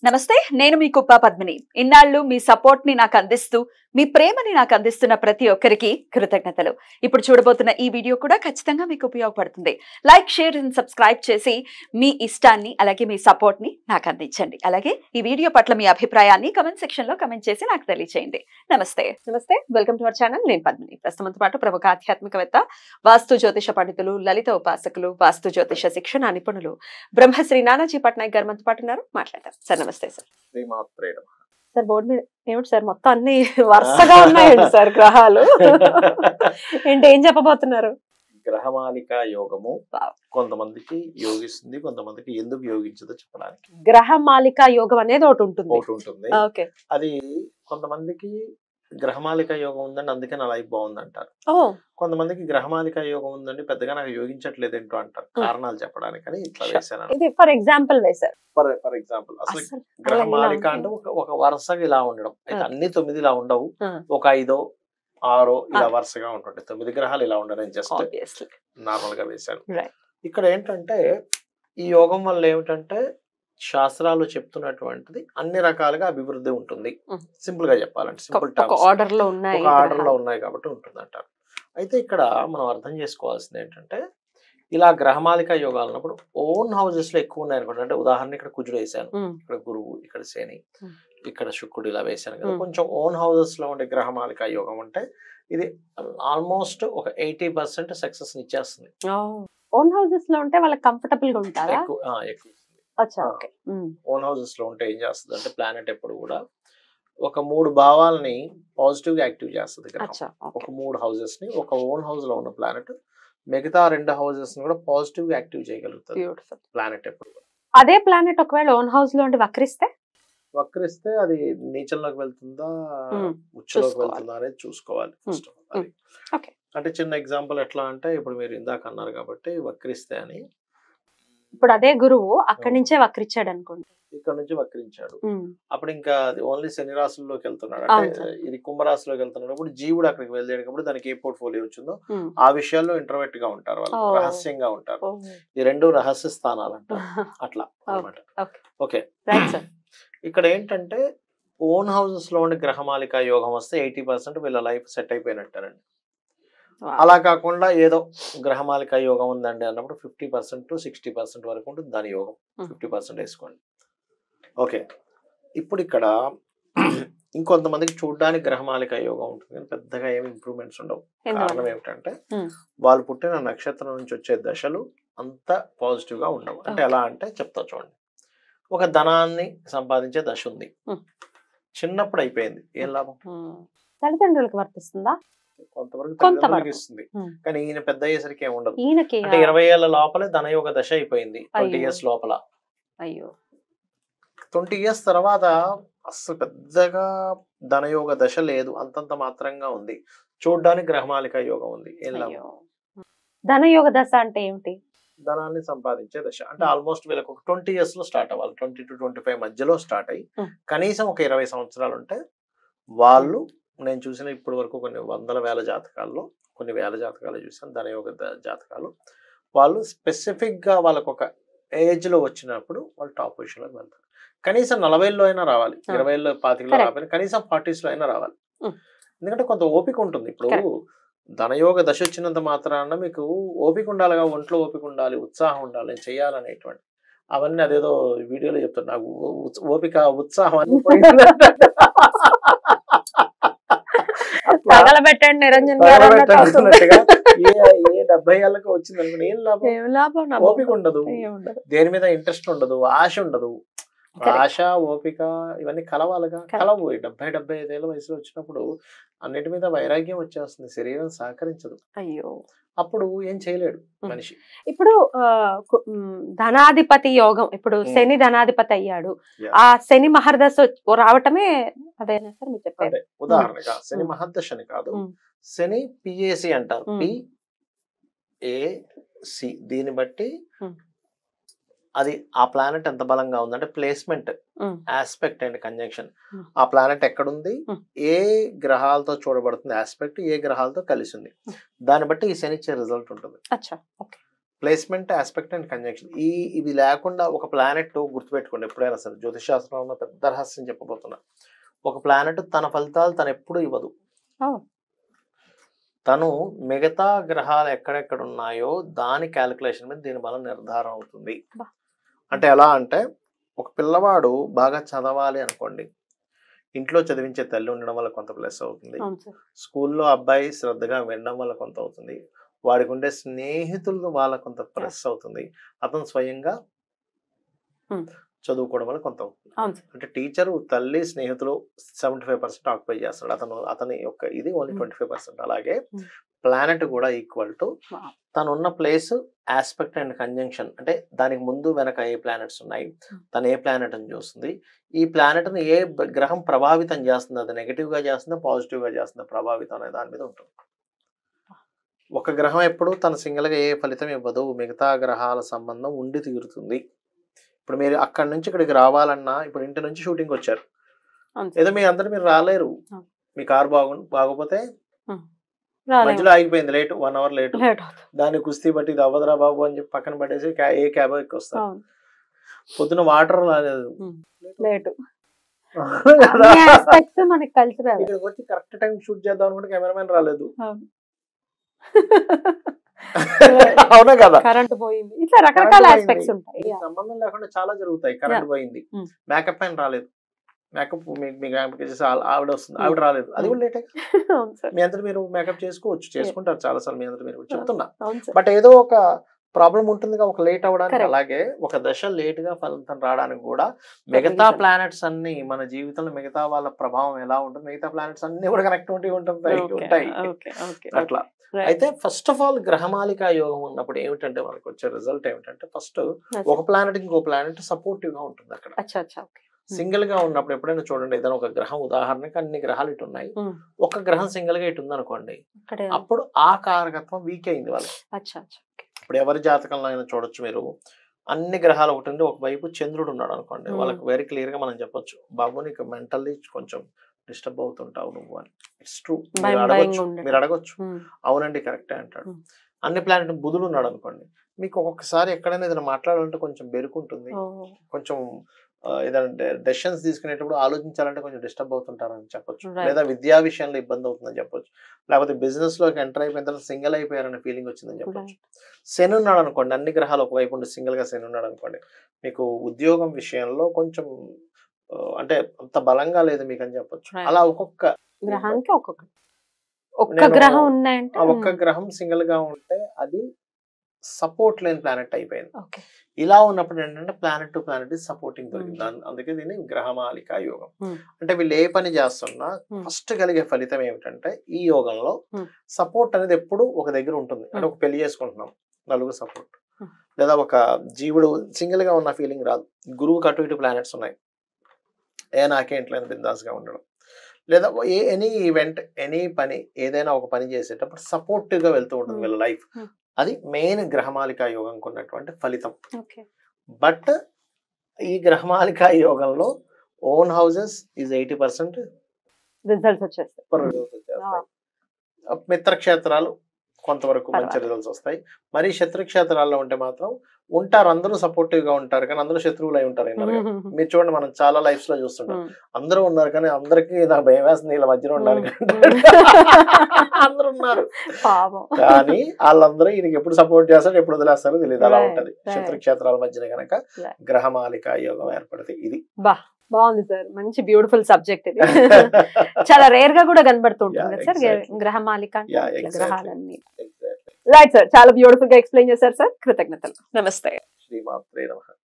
నమస్తే నేను మీ కుప్ప పద్మిని ఇన్నాళ్ళు మీ సపోర్ట్ ని నాకు అందిస్తూ మీ ప్రేమని నాకు అందిస్తున్న ప్రతి ఒక్కరికి కృతజ్ఞతలు ఇప్పుడు చూడబోతున్న ఈ వీడియో కూడా ఖచ్చితంగా మీకు ఉపయోగపడుతుంది లైక్ షేర్ అండ్ సబ్స్క్రైబ్ చేసి మీ ఇష్టాన్ని అలాగే మీ సపోర్ట్ ని నాకు అందించండి అలాగే ఈ వీడియో పట్ల మీ అభిప్రాయాన్ని కమెంట్ సెక్షన్ లో కమెంట్ చేసి నాకు తెలియజేయండి నమస్తే వెల్కమ్ టు అవర్ ఛానల్ నేను పద్మిని ప్రస్తుతంతో పాటు ప్రముఖ ఆధ్యాత్మికవేత్త వాస్తు జ్యోతిష పండితులు లలిత ఉపాసకులు వాస్తు జ్యోతిష శిక్షణ నిపుణులు బ్రహ్మశ్రీ నానాజీ పట్నాయక్ గారు మనతో పాటు ఉన్నారు మాట్లాడతాం సార్ నమస్తే సార్ సార్ బోర్డు మీద ఏమిటి సార్ మొత్తం అన్ని వరుసగా ఉన్నాయండి సార్ గ్రహాలు ఏంటి ఏం చెప్పబోతున్నారు గ్రహమాలిక యోగము కొంతమందికి యోగిస్తుంది కొంతమందికి ఎందుకు యోగించదో చెప్పడానికి గ్రహమాలిక యోగం అనేది ఒకటి ఉంటుంది ఓకే అది కొంతమందికి గ్రహమాలిక యోగం ఉందండి అందుకే నా లైఫ్ బాగుంది అంటారు కొంతమందికి గ్రహమాలిక యోగం ఉందండి పెద్దగా నాకు యోగించట్లేదు ఏంటో అంటారు కారణాలు చెప్పడానికి అని ఇట్లా వేసాను ఇది ఫర్ ఎగ్జాంపుల్ వేశారు ఫర్ ఎగ్జాంపుల్ అసలు గ్రహమాలిక అంటే ఒక వరుసగా ఇలా ఉండడం అయితే అన్ని 9 ఇలా ఉండవు ఒక 5 6 ఇలా వరుసగా ఉంటుంటాయి 9 గ్రహాలు ఇలా ఉండడం జస్ట్ నార్మల్ గా వేశాను ఇక్కడ ఏంటంటే ఈ యోగం వల్ల ఏమిటంటే శాస్త్రాలు చెప్తున్నటువంటిది అన్ని రకాలుగా అభివృద్ధి ఉంటుంది సింపుల్ గా చెప్పాలంటే సింపుల్ టర్మ్స్ ఆర్డర్ లో ఉన్నాయి కాబట్టి ఉంటుంది అంటారు అయితే ఇక్కడ మనం అర్థం చేసుకోవాల్సింది ఏంటంటే ఇలా గ్రహమాలిక యోగాలు ఉన్నప్పుడు ఓన్ హౌసెస్ లో ఎక్కువ ఉన్నాయి అనుకోండి అంటే ఉదాహరణ ఇక్కడ కుజుడు వేసాను ఇక్కడ గురువు ఇక్కడ శని ఇక్కడ శుక్రుడు ఇలా వేసాను కదా కొంచెం ఓన్ హౌసెస్ లో ఉండే గ్రహమాలిక యోగం అంటే ఇది ఆల్మోస్ట్ ఒక 80% సక్సెస్ ఇచ్చేస్తుంది ఓన్ హౌసెస్ లో ఉంటే వాళ్ళకి కంఫర్టబుల్ గా ఉంటారా ఎక్కువ ఓన్ హౌసెస్ లో ఉంటే ఏం చేస్తుంది అంటే ప్లానెట్ ఎప్పుడు కూడా ఒక 3 భావాలని పాజిటివ్ గా యాక్టివ్ చేస్తుంది ఒక 3 హౌసెస్ ని ఒక ఓన్ హౌస్ లో ఉన్న ప్లానెట్ మిగతా 2 హౌసెస్ ని కూడా పాజిటివ్ గా యాక్టివ్ చేయగలుగుతుంది ప్లానెట్ ఎప్పుడు అదే ప్లానెట్ ఒకవేళ ఓన్ హౌస్ లో వక్రిస్తే అది నీచంలోకి వెళ్తుందా ఉచ్చలోకి వెళ్తుందా అనేది చూసుకోవాలి ఫస్ట్ అంటే చిన్న ఎగ్జాంపుల్ ఎట్లా అంటే ఇప్పుడు మీరు ఇందాక అన్నారు కాబట్టి వక్రిస్తే అని ఇప్పుడు అదే గురువు అక్కడి నుంచే వక్రించాడు అనుకోండి ఇక్కడ నుంచి వక్రించాడు అప్పుడు ఇంకా అది ఓన్లీ శని రాశుల్లోకి వెళ్తున్నాడు అంటే ఇది కుంభరాశిలోకి వెళ్తున్నాడు అప్పుడు జీవుడు అక్కడికి వెళ్ళేటప్పుడు దానికి ఏ పోర్ట్ఫోలియో వచ్చిందో ఆ విషయాల్లో ఇంటర్వెట్ గా ఉంటారు వాళ్ళు రహస్యంగా ఉంటారు ఈ 2 రహస్య స్థానాలు అంటారు అట్లా అనమాట ఓకే ఇక్కడ ఏంటంటే ఓన్ హౌసెస్ లో ఉండే గ్రహమాలిక యోగం వస్తే 80% వీళ్ళ లైఫ్ సెట్ అయిపోయినట్టారండి అలా కాకుండా ఏదో గ్రహమాలిక యోగం ఉందండి అన్నప్పుడు 50% to 60% వరకు ఉంటుంది దాని యోగం 50% వేసుకోండి ఓకే ఇప్పుడు ఇక్కడ ఇంకొంతమందికి చూడడానికి గ్రహమాలిక యోగం ఉంటుంది కానీ పెద్దగా ఏమి ఇంప్రూవ్మెంట్స్ ఉండవు కారణం ఏమిటంటే వాళ్ళు పుట్టిన నక్షత్రం నుంచి వచ్చే దశలు అంత పాజిటివ్ గా ఉండవు అంటే ఎలా అంటే చెప్తా చూడండి ఒక ధనాన్ని సంపాదించే దశ ఉంది చిన్నప్పుడు అయిపోయింది ఏం లాభం తల్లిదండ్రులకు వర్తిస్తుందా కొంతవరకు ఇస్తుంది కానీ ఈయన పెద్ద అయ్యేసరికి ఏమి ఉండదు అంటే 20 ఏళ్ల లోపలే ధనయోగ దశ అయిపోయింది 20 years లోపల 20 years తర్వాత అసలు పెద్దగా ధనయోగ దశ లేదు అంతంత మాత్రంగా ఉంది చూడ్డానికి గ్రహమాలిక యోగం ఉంది ఏం లాభం ధనయోగ దశ అంటే ఏమిటి ధనాన్ని సంపాదించే దశ అంటే ఆల్మోస్ట్ వీళ్ళకి ఒక 20 years లో స్టార్ట్ అవ్వాలి 20 to 25 మధ్యలో స్టార్ట్ అయ్యి కనీసం ఒక 20 సంవత్సరాలు ఉంటే వాళ్ళు నేను చూసిన ఇప్పటి వరకు కొన్ని 100,000 జాతకాల్లో కొన్ని 1000 జాతకాలు చూసాను ధనయోగ జాతకాలు వాళ్ళు స్పెసిఫిక్ గా వాళ్ళకు ఒక ఏజ్ లో వచ్చినప్పుడు వాళ్ళు టాప్ పొజిషన్ లోకి వెళ్తారు కనీసం 40లో అయినా రావాలి 20లో 25లో రావాలి కనీసం 40s లో అయినా రావాలి ఎందుకంటే కొంత ఓపిక ఉంటుంది ఇప్పుడు ధనయోగ దశ వచ్చినంత మాత్రాన మీకు ఓపిక ఉండాలిగా ఒంట్లో ఓపిక ఉండాలి ఉత్సాహం ఉండాలి చేయాలనేటువంటి అవన్నీ అదేదో వీడియోలో చెప్తాను నాకు ఓపిక ఉత్సాహం అని పెట్టండి నిరంజన్ ఏ 70 ఏళ్ళకి వచ్చింది అనుకుని ఏం లాభం ఓపిక ఉండదు దేని మీద ఇంట్రెస్ట్ ఉండదు ఆశ ఉండదు ఆశ ఓపిక ఇవన్నీ కలవాలిగా కలవు 70-75 ఏళ్ళ వయసులో వచ్చినప్పుడు అన్నిటి మీద వైరాగ్యం వచ్చేస్తుంది శరీరం సహకరించదు అయ్యో అప్పుడు ఏం చేయలేడు మనిషి ఇప్పుడు ధనాధిపతి యోగం ఇప్పుడు శని ధనాధిపతి అయ్యాడు ఆ శని మహర్దశ రావటమే అదేనా సార్ మీరు చెప్పారు ఉదాహరణగా శని మహర్దశ అని కాదు శని పిఏసి అంటారు PAC దీన్ని బట్టి అది ఆ ప్లానెట్ ఎంత బలంగా ఉందంటే ప్లేస్మెంట్ ఆస్పెక్ట్ అండ్ కంజంక్షన్ ఆ ప్లానెట్ ఎక్కడుంది ఏ గ్రహాలతో చూడబడుతుంది ఆస్పెక్ట్ ఏ గ్రహాలతో కలిసి ఉంది దాన్ని బట్టి ఈ శని ఇచ్చే రిజల్ట్ ఉంటుంది ప్లేస్మెంట్, ఆస్పెక్ట్ అండ్ కంజంక్షన్. ఇవి లేకుండా ఒక ప్లానెట్ గుర్తుపెట్టుకోండి ఎప్పుడైనా సరే. జ్యోతిష్ శాస్త్రంలో పెద్ద రహస్యం చెప్పబోతున్నా. ఒక ప్లానెట్ తన ఫలితాలు తను ఎప్పుడు ఇవ్వదు. తను మిగతా గ్రహాలు ఎక్కడెక్కడ ఉన్నాయో దాని క్యాలిక్యులేషన్ మీద దీని బలం నిర్ధారణ అవుతుంది. అంటే ఎలా అంటే, ఒక పిల్లవాడు బాగా చదవాలి అనుకోండి, ఇంట్లో చదివించే తల్లి ఉండడం వల్ల కొంత ప్లస్ అవుతుంది. స్కూల్లో అబ్బాయి శ్రద్ధగా వినడం వల్ల కొంత అవుతుంది. వాడికి ఉండే స్నేహితులు వాళ్ళ కొంత ప్లస్ అవుతుంది. అతను స్వయంగా చదువుకోవడం వల్ల కొంత అవుతుంది. అంటే టీచరు, తల్లి, స్నేహితులు 75% ఆక్యుపై చేస్తాడు. అతని యొక్క ఇది ఓన్లీ 25%. అలాగే ప్లానెట్ కూడా ఈక్వల్ టు తనున్న ప్లేస్, ఆస్పెక్ట్ అండ్ కంజంక్షన్. అంటే దానికి ముందు వెనక ఏ ప్లానెట్స్ ఉన్నాయి, తను ఏ ప్లానెట్ అని చూస్తుంది, ఈ ప్లానెట్ ని ఏ గ్రహం ప్రభావితం చేస్తుంది, అది నెగిటివ్ గా చేస్తుందా పాజిటివ్ గా చేస్తుందా ప్రభావితం అనే దాని మీద ఉంటుంది. ఒక గ్రహం ఎప్పుడు తన సింగిల్ గా ఏ ఫలితం ఇవ్వదు, మిగతా గ్రహాల సంబంధం ఉండి తీరుతుంది. ఇప్పుడు మీరు అక్కడి నుంచి ఇక్కడికి రావాలన్నా, ఇప్పుడు ఇంటి నుంచి షూటింగ్ వచ్చారు, ఏదో మీ అందరూ మీరు రాలేరు. మీ కార్ బాగోపోతే మధ్యలో ఆగిపోయింది, లేట్ 1 hour లేట్, దాన్ని కుస్తీ బట్టి ఇది అవ్వదురా బాబు అని చెప్పి పక్కన పట్టేసి ఏ క్యాబ్ ఎక్కి వస్తారు. పొద్దున వాటర్ రాలేదు, ఇక్కడికి వచ్చి కరెక్ట్ టైం షూట్ చేద్దాం అనుకుంటే కెమెరామెన్ రాలేదు. అవునా కదా, కరెంట్ పోయింది, ఇట్లా రకరకాల ఆస్పెక్ట్స్ ఉంటాయి. సంబంధం లేకుండా చాలా జరుగుతాయి. కరెంట్ పోయింది, మేకప్ మ్యాన్ రాలేదు, మేకప్ ఆవిడ వస్తుంది, ఆవిడ రాలేదు, అది కూడా లేటే. మీ అంతా మీరు మేకప్ చేసుకుంటారు చాలా సార్లు, మీ అంతా మీరు చెప్తున్నా. బట్ ఏదో ఒక ప్రాబ్లం ఉంటుంది, ఒక లేట్ అవడానికి. అలాగే ఒక దశ లేట్ గా ఫలితం రావడానికి కూడా మిగతా ప్లానెట్స్ అన్ని, మన జీవితంలో మిగతా వాళ్ళ ప్రభావం ఎలా ఉంటుంది, మిగతా ప్లానెట్స్ అన్ని కూడా కనెక్టివిటీ ఉంటాయి అట్లా. అయితే ఫస్ట్ ఆఫ్ ఆల్ గ్రహమాలికా యోగం ఉన్నప్పుడు ఏమిటంటే మనకు వచ్చే రిజల్ట్ ఏమిటంటే, ఫస్ట్ ఒక ప్లానెట్ ఇంకో ప్లానెట్ సపోర్టివ్ గా ఉంటుంది అక్కడ. సింగిల్ గా ఉన్నప్పుడు ఎప్పుడైనా చూడండి, ఏదైనా ఒక గ్రహం, ఉదాహరణకి అన్ని గ్రహాలు ఇటు ఉన్నాయి, ఒక గ్రహం సింగిల్ గా ఇటు ఉంది అనుకోండి, అప్పుడు ఆ కారకత్వం వీక్ అయింది వాళ్ళకి. ఇప్పుడు ఎవరి జాతకంలో అయినా చూడొచ్చు మీరు, అన్ని గ్రహాలు ఒకటి ఉండి ఒకవైపు చంద్రుడు ఉన్నాడు అనుకోండి, వాళ్ళకి వెరీ క్లియర్ గా మనం చెప్పొచ్చు, బాబు నీకు మెంటల్లీ కొంచెం డిస్టర్బ్ అవుతుంటావు నువ్వు అని. It's true. మీరు అడగొచ్చు, అవునండి కరెక్టే అంటాడు. అన్ని ప్లానెట్ బుధుడు ఉన్నాడు అనుకోండి, మీకు ఒక్కొక్కసారి ఎక్కడైనా ఏదైనా మాట్లాడాలంటే కొంచెం బెరుకుంటుంది, కొంచెం ఏదంటే డెసిషన్స్ తీసుకునేటప్పుడు ఆలోచించాలంటే కొంచెం డిస్టర్బ్ అవుతుంటారని చెప్పొచ్చు. లేదా విద్యా విషయంలో ఇబ్బంది అవుతుందని చెప్పొచ్చు. లేకపోతే బిజినెస్ లోకి ఎంటర్ అయిపోయిన తర్వాత సింగిల్ అయిపోయారనే ఫీలింగ్ వచ్చిందని చెప్పొచ్చు. శని ఉన్నాడు అనుకోండి, అన్ని గ్రహాలు ఒకవైపు ఉండి సింగిల్ గా శని ఉన్నాడు అనుకోండి, మీకు ఉద్యోగం విషయంలో కొంచెం అంటే అంత బలంగా లేదు మీకు అని చెప్పొచ్చు. అలా ఒక్కొక్క గ్రహానికి ఒక్క గ్రహం ఉన్నాయంటే, ఒక్క గ్రహం సింగిల్ గా ఉంటే అది సపోర్ట్ లేని ప్లానెట్ అయిపోయింది. ఇలా ఉన్నప్పుడు ఏంటంటే ప్లానెట్ టు ప్లానెట్ సపోర్టింగ్ దొరికింది. అందుకే దీన్ని గ్రహమాలికా యోగం. అంటే వీళ్ళు ఏ పని చేస్తున్నా ఫస్ట్ కలిగే ఫలితం ఏమిటంటే, ఈ యోగంలో సపోర్ట్ అనేది ఎప్పుడు ఒక దగ్గర ఉంటుంది. అంటే ఒక పెళ్లి చేసుకుంటున్నాం, నలుగురు సపోర్ట్, లేదా ఒక జీవుడు సింగిల్ గా ఉన్న ఫీలింగ్ రాదు. గురువుకి అటు ఇటు ప్లానెట్స్ ఉన్నాయి, నాకేంట్లేదు బిందాస్ గా ఉండడం, లేదా ఎనీ ఈవెంట్, ఎనీ పని, ఏదైనా ఒక పని చేసేటప్పుడు సపోర్టివ్ గా వెళ్తూ ఉంటుంది వీళ్ళ లైఫ్. అది మెయిన్ గ్రహమాలికా యోగంకి ఉన్నటువంటి ఫలితం. బట్ ఈ గ్రహమాలికా యోగంలో ఓన్ హౌసెస్ ఈజ్ 80% రిజల్ట్స్ వచ్చేస్తాయి. మిత్రక్షేత్రాలు కొంతవరకు మంచి రిజల్ట్స్ వస్తాయి. మరి శత్రుక్షేత్రాల్లో ఉంటే మాత్రం ఉంటారు, అందరూ సపోర్టివ్ గా ఉంటారు, కానీ అందరూ శత్రువులు అయి ఉంటారు. మీరు చూడండి, మనం చాలా లైఫ్స్ లో చూస్తుంటాం, అందరూ ఉన్నారు కానీ అందరికి నాకు భయం వేస్తుంది వీళ్ళ మధ్యలో ఉండాలి, అందరూ ఉన్నారు కానీ వాళ్ళందరూ ఈయనకి ఎప్పుడు సపోర్ట్ చేస్తారో ఎప్పుడు వదిలేస్తారో తెలియదు. అలా ఉంటది శత్రుక్షేత్రాల మధ్యన కనుక గ్రహమాలికా యోగం ఏర్పడుతుంది. ఇది బాగుంది సార్, మంచి బ్యూటిఫుల్ సబ్జెక్ట్ ఇది. చాలా రేర్ గా కూడా కనబడుతుంటుంది సార్ గ్రహమాలిక గ్రహాలన్నీ. రైట్ సార్, చాలా బ్యూటిఫుల్ గా ఎక్స్ప్లెయిన్ చేశారు సార్, కృతజ్ఞతలు. నమస్తే. శ్రీమాత్రే నమః.